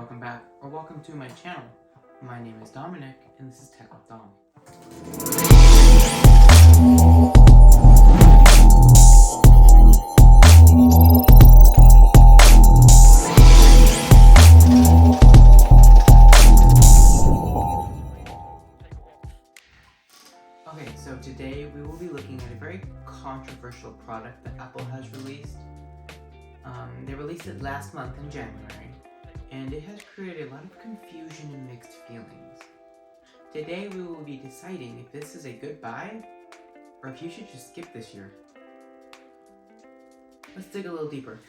welcome back, or welcome to my channel. My name is Dominic, and this is Tech with Dom. Okay, so today we will be looking at a very controversial product that Apple has released. They released it last month in January, and it has created a lot of confusion and mixed feelings. Today we will be deciding if this is a good buy, or if you should just skip this year. Let's dig a little deeper.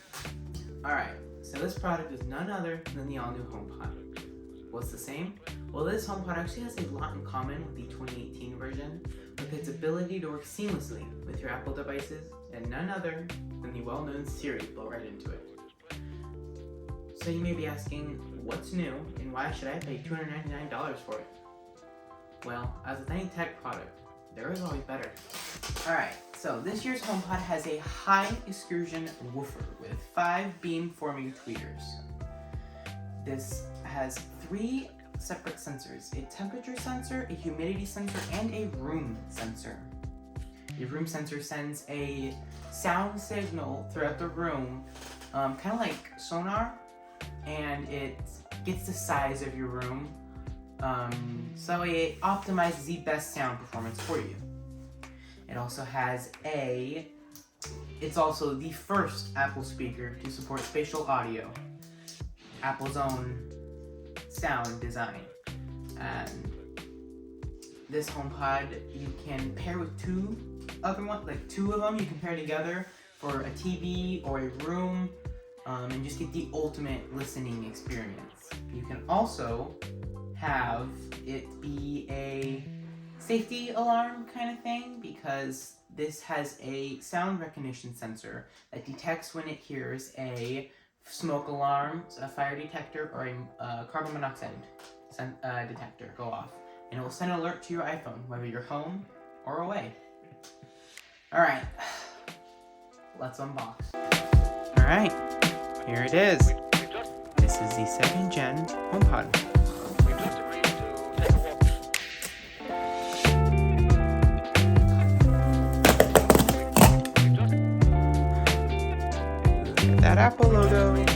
Alright, so this product is none other than the all-new HomePod. What's the same? Well, this HomePod actually has a lot in common with the 2018 version, with its ability to work seamlessly with your Apple devices, and none other than the well-known Siri built right into it. So you may be asking, what's new, and why should I pay $299 for it? Well, as with any tech product, there is always better. Alright, so this year's HomePod has a high excursion woofer with 5 beam-forming tweeters. This has 3 separate sensors: a temperature sensor, a humidity sensor, and a room sensor. Your room sensor sends a sound signal throughout the room, kind of like sonar, and it gets the size of your room, so it optimizes the best sound performance for you. It also has it's also the first Apple speaker to support spatial audio, Apple's own sound design. And this HomePod you can pair with two of them you can pair together for a TV or a room, and just get the ultimate listening experience. You can also have it be a safety alarm kind of thing, because this has a sound recognition sensor that detects when it hears a smoke alarm, a fire detector, or a carbon monoxide detector go off, and it will send an alert to your iPhone whether you're home or away. Alright, let's unbox. Alright, here it is. This is the 2nd gen HomePod. Look at that Apple logo.